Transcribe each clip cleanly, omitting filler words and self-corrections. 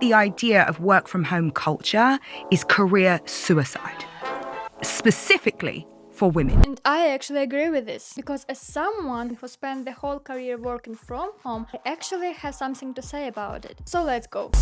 The idea of work from home culture is career suicide, specifically for women. And I actually agree with this, because as someone who spent the whole career working from home, I actually have something to say about it. So let's go.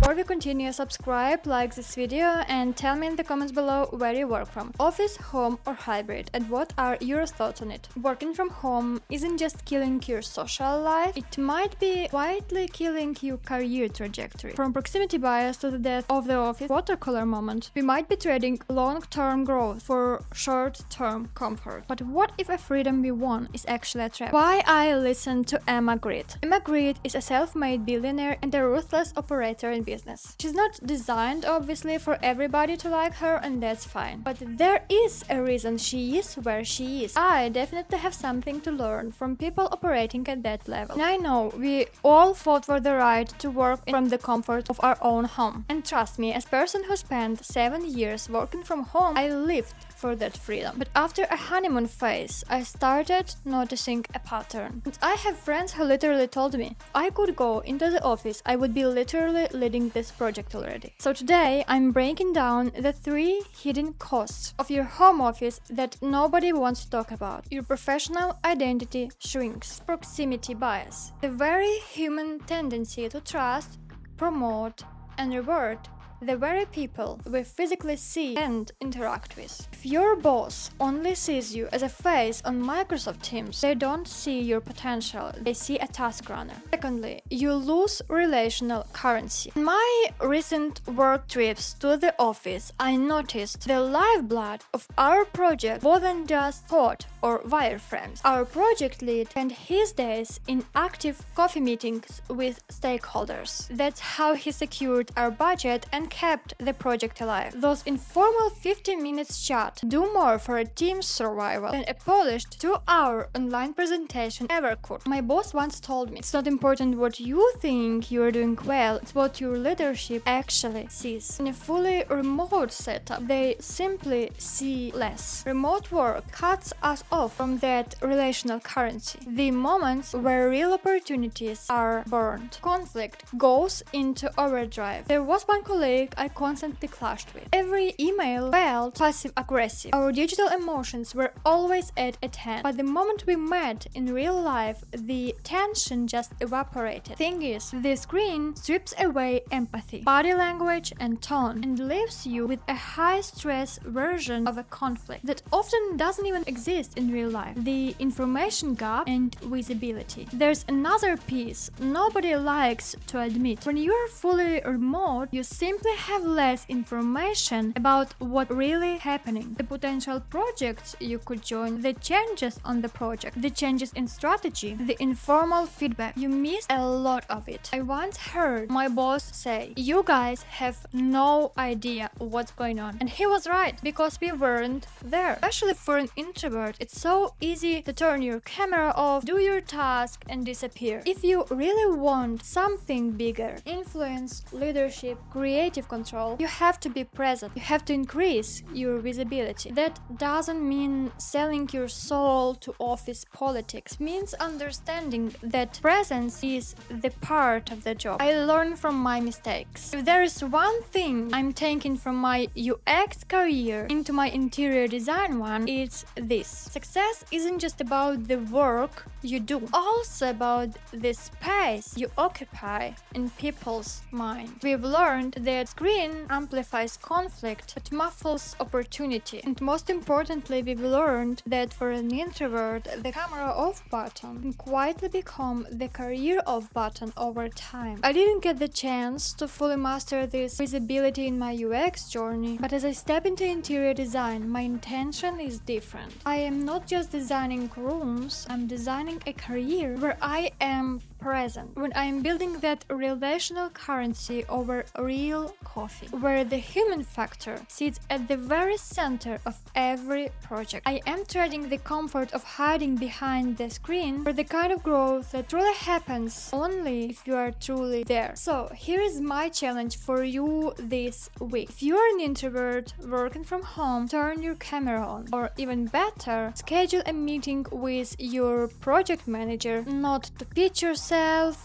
Before we continue, subscribe, like this video, and tell me in the comments below where you work from. Office, home or hybrid, and what are your thoughts on it? Working from home isn't just killing your social life, it might be quietly killing your career trajectory. From proximity bias to the death of the office watercolor moment, we might be trading long-term growth for short-term comfort. But what if a freedom we want is actually a trap? Why I listen to EmmaGrede. EmmaGrede is a self-made billionaire and a ruthless operator in business. She's not designed, obviously, for everybody to like her, and that's fine. But there is a reason she is where she is. I definitely have something to learn from people operating at that level. And I know we all fought for the right to work from the comfort of our own home. And trust me, as a person who spent 7 years working from home, I lived for that freedom. But after a honeymoon phase, I started noticing a pattern. And I have friends who literally told me, if I could go into the office, I would be literally leading this project already. So today, I'm breaking down the 3 hidden costs of your home office that nobody wants to talk about. Your professional identity shrinks. Proximity bias. The very human tendency to trust, promote, and reward the very people we physically see and interact with. If your boss only sees you as a face on Microsoft Teams, they don't see your potential, they see a task runner. Secondly, you lose relational currency. In my recent work trips to the office, I noticed the lifeblood of our project wasn't just thought or wireframes. Our project lead spent his days in active coffee meetings with stakeholders. That's how he secured our budget and kept the project alive. Those informal 15 minutes chat do more for a team's survival than a polished 2-hour online presentation ever could. My boss once told me, it's not important what you think you're doing well, it's what your leadership actually sees. In a fully remote setup, they simply see less. Remote work cuts us off from that relational currency, the moments where real opportunities are burned. Conflict goes into overdrive. There was one colleague I constantly clashed with. Every email felt passive-aggressive. Our digital emotions were always at hand, but the moment we met in real life, the tension just evaporated. Thing is, the screen strips away empathy, body language and tone, and leaves you with a high-stress version of a conflict that often doesn't even exist in real life. The information gap and visibility. There's another piece nobody likes to admit. When you're fully remote, you simply have less information about what's really happening. The potential projects you could join, the changes on the project, the changes in strategy, the informal feedback. You miss a lot of it. I once heard my boss say, "You guys have no idea what's going on." And he was right, because we weren't there. Especially for an introvert, it's so easy to turn your camera off, do your task, and disappear. If you really want something bigger, influence, leadership, creative control, you have to be present. You have to increase your visibility. That doesn't mean selling your soul to office politics. It means understanding that presence is the part of the job. I learn from my mistakes. If there is one thing I'm taking from my UX career into my interior design one, it's this. Success isn't just about the work you do, also about the space you occupy in people's mind. We've learned that screen amplifies conflict but muffles opportunity. And most importantly, we've learned that for an introvert, the camera off button can quietly become the career off button over time. I didn't get the chance to fully master this visibility in my UX journey, but as I step into interior design, my intention is different. I am not just designing rooms, I'm designing a career where I am present, when I am building that relational currency over real coffee, where the human factor sits at the very center of every project. I am trading the comfort of hiding behind the screen for the kind of growth that truly happens only if you are truly there. So here is my challenge for you this week. If you are an introvert working from home, turn your camera on, or even better, schedule a meeting with your project manager, not to pitch yourself,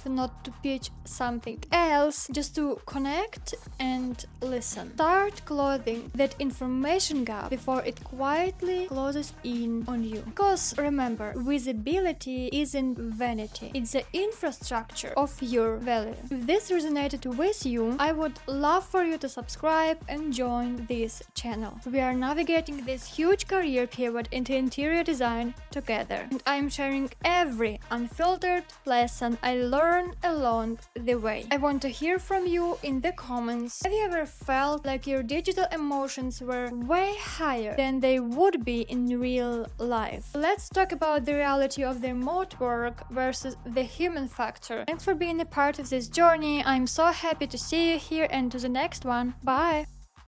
not to pitch something else, just to connect and listen. Start closing that information gap before it quietly closes in on you. Because remember, visibility isn't vanity, it's the infrastructure of your value. If this resonated with you, I would love for you to subscribe and join this channel. We are navigating this huge career pivot into interior design together, and I'm sharing every unfiltered lesson I learned along the way. I want to hear from you in the comments. Have you ever felt like your digital emotions were way higher than they would be in real life? Let's talk about the reality of the remote work versus the human factor. Thanks for being a part of this journey. I'm so happy to see you here, and to the next one. Bye!